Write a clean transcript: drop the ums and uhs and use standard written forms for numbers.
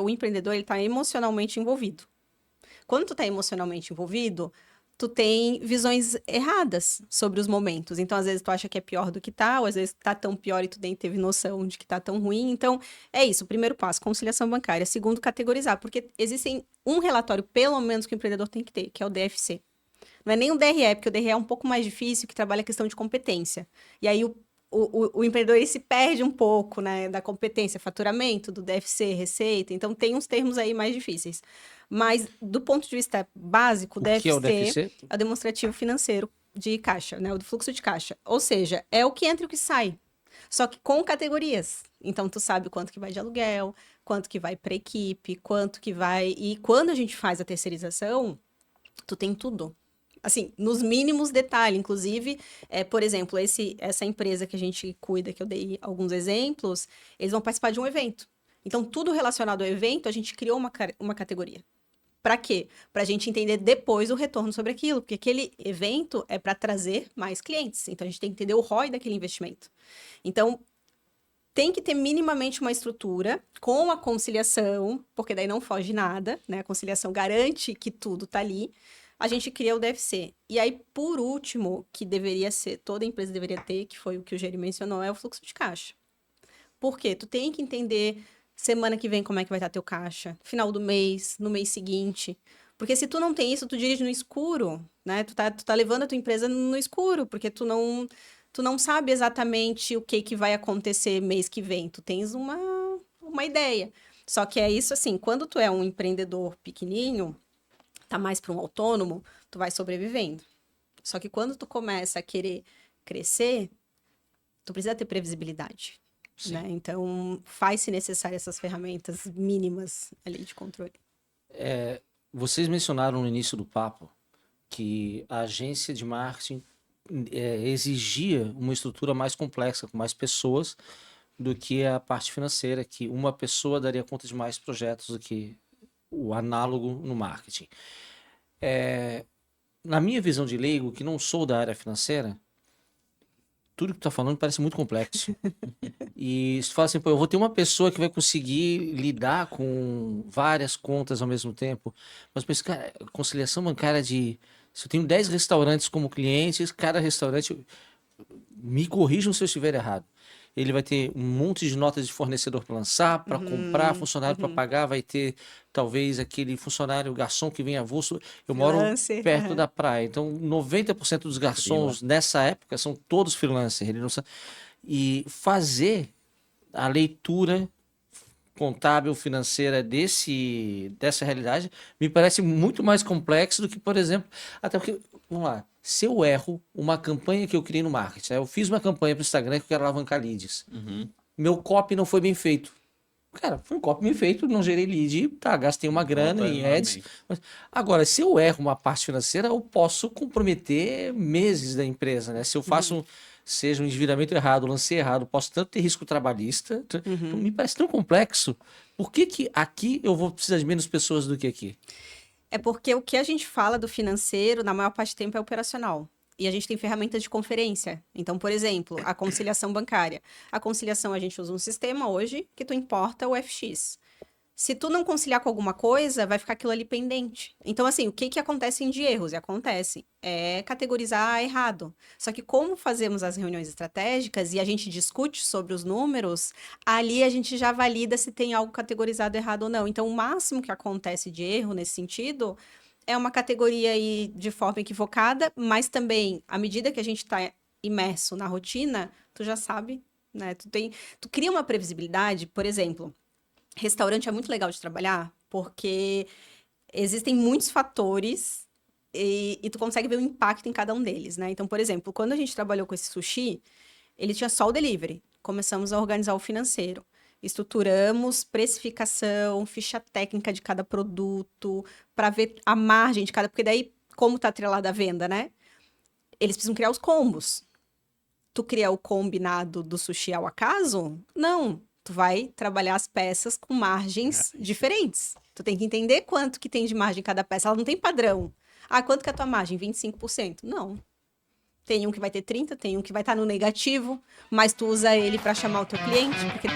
O empreendedor, ele tá emocionalmente envolvido. Quando tu tá emocionalmente envolvido, tu tem visões erradas sobre os momentos. Então, às vezes, tu acha que é pior do que tá, ou às vezes tá tão pior e tu nem teve noção de que tá tão ruim. Então, é isso. O primeiro passo, conciliação bancária. Segundo, categorizar. Porque existem um relatório, pelo menos, que o empreendedor tem que ter, que é o DFC. Não é nem o DRE, porque o DRE é um pouco mais difícil, que trabalha a questão de competência. E aí, o empreendedor ele se perde um pouco, né, da competência, faturamento, do DFC, receita. Então, tem uns termos aí mais difíceis. Mas, do ponto de vista básico, o O que é o DFC DFC? é o demonstrativo financeiro de caixa, né, o do fluxo de caixa. Ou seja, é o que entra e o que sai. Só que com categorias. Então, tu sabe quanto que vai de aluguel, quanto que vai para equipe, quanto que vai... E quando a gente faz a terceirização, tu tem tudo. Assim, nos mínimos detalhes, inclusive, por exemplo, essa empresa que a gente cuida, que eu dei alguns exemplos, eles vão participar de um evento. Então, tudo relacionado ao evento, a gente criou uma categoria. Para quê? Para a gente entender depois o retorno sobre aquilo, porque aquele evento é para trazer mais clientes. Então, a gente tem que entender o ROI daquele investimento. Então, tem que ter minimamente uma estrutura com a conciliação, porque daí não foge nada, né? A conciliação garante que tudo tá ali. A gente cria o DFC. E aí, por último, que deveria ser, toda empresa deveria ter, que foi o que o Geri mencionou, é o fluxo de caixa. Por quê? Tu tem que entender semana que vem como é que vai estar teu caixa, final do mês, no mês seguinte. Porque se tu não tem isso, tu dirige no escuro, né? Tu tá levando a tua empresa no escuro, porque tu não sabe exatamente o que vai acontecer mês que vem. Tu tens uma ideia. Só que é isso assim, quando tu é um empreendedor pequenininho, tá mais para um autônomo, tu vai sobrevivendo. Só que quando tu começa a querer crescer, tu precisa ter previsibilidade, né? Então, faz-se necessário essas ferramentas mínimas ali de controle. Vocês mencionaram no início do papo que a agência de marketing exigia uma estrutura mais complexa, com mais pessoas, do que a parte financeira, que uma pessoa daria conta de mais projetos do que o análogo no marketing. Na minha visão de leigo, que não sou da área financeira, tudo que tu tá falando parece muito complexo. E se tu fala assim, pô, eu vou ter uma pessoa que vai conseguir lidar com várias contas ao mesmo tempo. Mas pensa, cara, conciliação bancária de... Se eu tenho 10 restaurantes como clientes, cada restaurante, me corrijam se eu estiver errado. Ele vai ter um monte de notas de fornecedor para lançar, para comprar, funcionário para pagar, vai ter talvez aquele funcionário garçom que vem avulso. Eu moro Freelancer. perto da praia, então 90% dos garçons nessa época são todos freelancers. Ele não sabe. E fazer a leitura contábil financeira dessa realidade me parece muito mais complexo do que, por exemplo, até porque, vamos lá, se eu erro uma campanha que eu criei no marketing, né? Eu fiz uma campanha para o Instagram que eu quero alavancar leads. Meu copy não foi bem feito. Cara, foi um copy bem feito, não gerei lead, tá, gastei uma grana em ads. Mas, agora, se eu erro uma parte financeira, eu posso comprometer meses da empresa, né? Se eu faço seja um endividamento errado, lancei errado, posso tanto ter risco trabalhista. Então, me parece tão complexo. Por que aqui eu vou precisar de menos pessoas do que aqui? É porque o que a gente fala do financeiro, na maior parte do tempo, é operacional. E a gente tem ferramentas de conferência. Então, por exemplo, a conciliação bancária. A conciliação, a gente usa um sistema hoje que tu importa o FX. Se tu não conciliar com alguma coisa, vai ficar aquilo ali pendente. Então, assim, o que acontece de erros? E acontece, é categorizar errado. Só que como fazemos as reuniões estratégicas e a gente discute sobre os números, ali a gente já valida se tem algo categorizado errado ou não. Então, o máximo que acontece de erro nesse sentido é uma categoria aí de forma equivocada, mas também, à medida que a gente está imerso na rotina, tu já sabe, né? Tu cria uma previsibilidade, por exemplo. Restaurante é muito legal de trabalhar, porque existem muitos fatores e tu consegue ver o impacto em cada um deles, né? Então, por exemplo, quando a gente trabalhou com esse sushi, ele tinha só o delivery. Começamos a organizar o financeiro. Estruturamos precificação, ficha técnica de cada produto, para ver a margem de cada... Porque daí, como tá atrelada à venda, né? Eles precisam criar os combos. Tu cria o combinado do sushi ao acaso? Não. Tu vai trabalhar as peças com margens diferentes. Tu tem que entender quanto que tem de margem cada peça. Ela não tem padrão. Ah, quanto que é a tua margem? 25%? Não. Tem um que vai ter 30%, tem um que vai estar no negativo, mas tu usa ele para chamar o teu cliente, porque